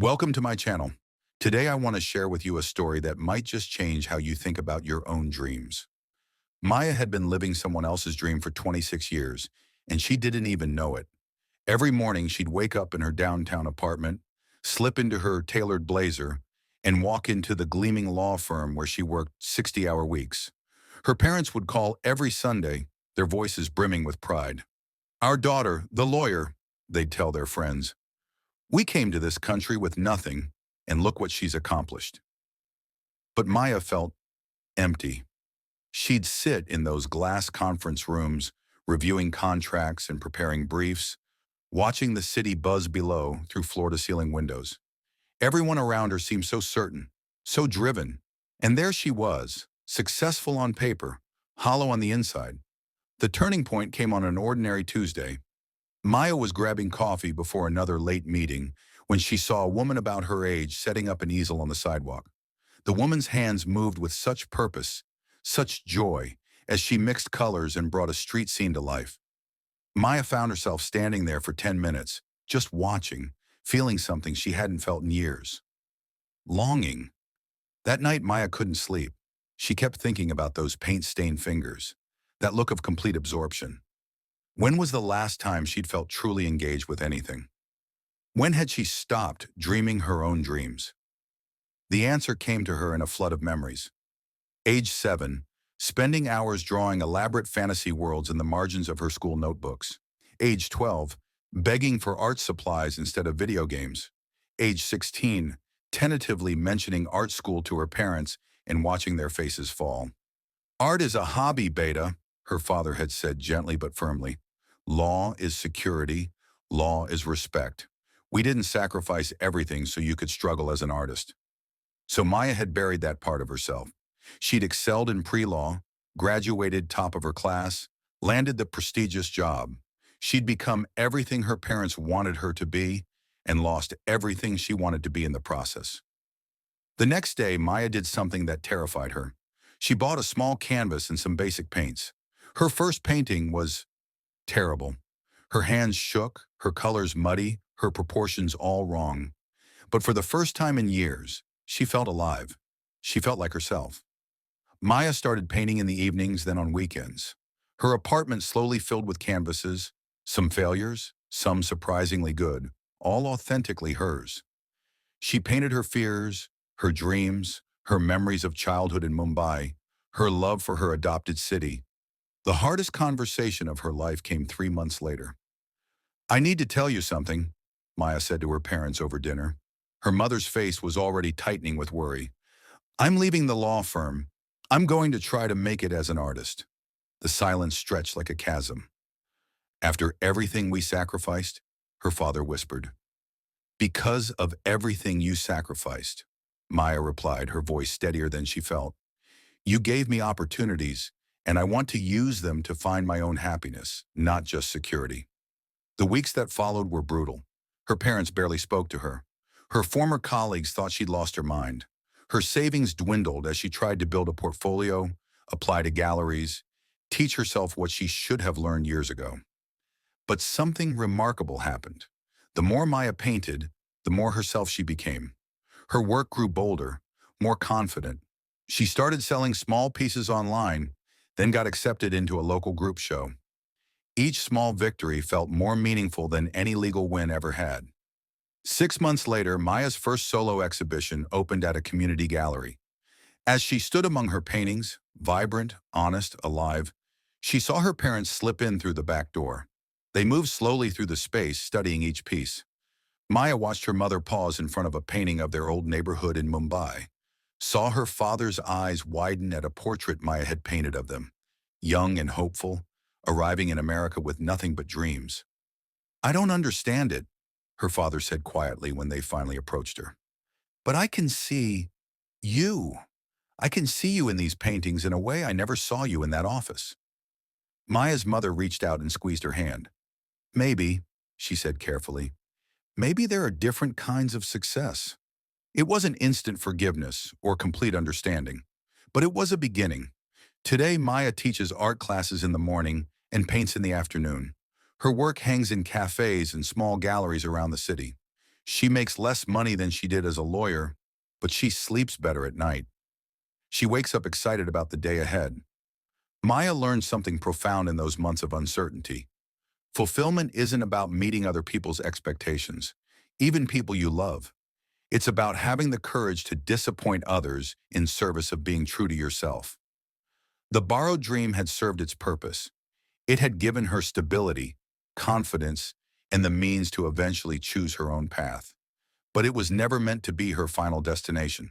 Welcome to my channel. Today I want to share with you a story that might just change how you think about your own dreams. Maya had been living someone else's dream for 26 years, and she didn't even know it. Every morning she'd wake up in her downtown apartment, slip into her tailored blazer, and walk into the gleaming law firm where she worked 60-hour weeks. Her parents would call every Sunday, their voices brimming with pride. "Our daughter, the lawyer," they'd tell their friends. "We came to this country with nothing, and look what she's accomplished." But Maya felt empty. She'd sit in those glass conference rooms, reviewing contracts and preparing briefs, watching the city buzz below through floor-to-ceiling windows. Everyone around her seemed so certain, so driven. And there she was, successful on paper, hollow on the inside. The turning point came on an ordinary Tuesday. Maya was grabbing coffee before another late meeting when she saw a woman about her age setting up an easel on the sidewalk. The woman's hands moved with such purpose, such joy, as she mixed colors and brought a street scene to life. Maya found herself standing there for 10 minutes, just watching, feeling something she hadn't felt in years. Longing. That night Maya couldn't sleep. She kept thinking about those paint-stained fingers, that look of complete absorption. When was the last time she'd felt truly engaged with anything? When had she stopped dreaming her own dreams? The answer came to her in a flood of memories. Age 7, spending hours drawing elaborate fantasy worlds in the margins of her school notebooks. Age 12, begging for art supplies instead of video games. Age 16, tentatively mentioning art school to her parents and watching their faces fall. "Art is a hobby, Beta," her father had said gently but firmly. "Law is security. Law is respect. We didn't sacrifice everything so you could struggle as an artist." So Maya had buried that part of herself. She'd excelled in pre-law, graduated top of her class, landed the prestigious job. She'd become everything her parents wanted her to be and lost everything she wanted to be in the process. The next day, Maya did something that terrified her. She bought a small canvas and some basic paints. Her first painting was terrible. Her hands shook, her colors muddy, her proportions all wrong. But for the first time in years, she felt alive. She felt like herself. Maya started painting in the evenings, then on weekends. Her apartment slowly filled with canvases, some failures, some surprisingly good, all authentically hers. She painted her fears, her dreams, her memories of childhood in Mumbai, her love for her adopted city. The hardest conversation of her life came 3 months later. "I need to tell you something," Maya said to her parents over dinner. Her mother's face was already tightening with worry. "I'm leaving the law firm. I'm going to try to make it as an artist." The silence stretched like a chasm. "After everything we sacrificed," her father whispered. "Because of everything you sacrificed," Maya replied, her voice steadier than she felt. "You gave me opportunities, and I want to use them to find my own happiness, not just security." The weeks that followed were brutal. Her parents barely spoke to her. Her former colleagues thought she'd lost her mind. Her savings dwindled as she tried to build a portfolio, apply to galleries, teach herself what she should have learned years ago. But something remarkable happened. The more Maya painted, the more herself she became. Her work grew bolder, more confident. She started selling small pieces online, then got accepted into a local group show. Each small victory felt more meaningful than any legal win ever had. 6 months later, Maya's first solo exhibition opened at a community gallery. As she stood among her paintings, vibrant, honest, alive, she saw her parents slip in through the back door. They moved slowly through the space, studying each piece. Maya watched her mother pause in front of a painting of their old neighborhood in Mumbai, saw her father's eyes widen at a portrait Maya had painted of them, young and hopeful, arriving in America with nothing but dreams. "I don't understand it," her father said quietly when they finally approached her. "But I can see you. I can see you in these paintings in a way I never saw you in that office." Maya's mother reached out and squeezed her hand. "Maybe," she said carefully, "maybe there are different kinds of success." It wasn't instant forgiveness or complete understanding, but it was a beginning. Today, Maya teaches art classes in the morning and paints in the afternoon. Her work hangs in cafes and small galleries around the city. She makes less money than she did as a lawyer, but she sleeps better at night. She wakes up excited about the day ahead. Maya learned something profound in those months of uncertainty. Fulfillment isn't about meeting other people's expectations, even people you love. It's about having the courage to disappoint others in service of being true to yourself. The borrowed dream had served its purpose. It had given her stability, confidence, and the means to eventually choose her own path. But it was never meant to be her final destination.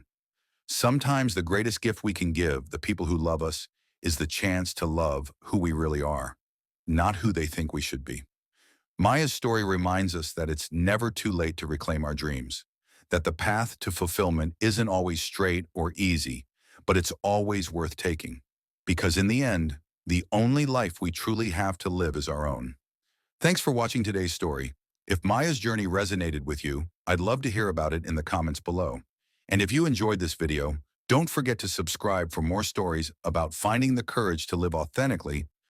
Sometimes the greatest gift we can give the people who love us is the chance to love who we really are, not who they think we should be. Maya's story reminds us that it's never too late to reclaim our dreams, that the path to fulfillment isn't always straight or easy, but it's always worth taking. Because in the end, the only life we truly have to live is our own. Thanks for watching today's story. If Maya's journey resonated with you, I'd love to hear about it in the comments below. And if you enjoyed this video, don't forget to subscribe for more stories about finding the courage to live authentically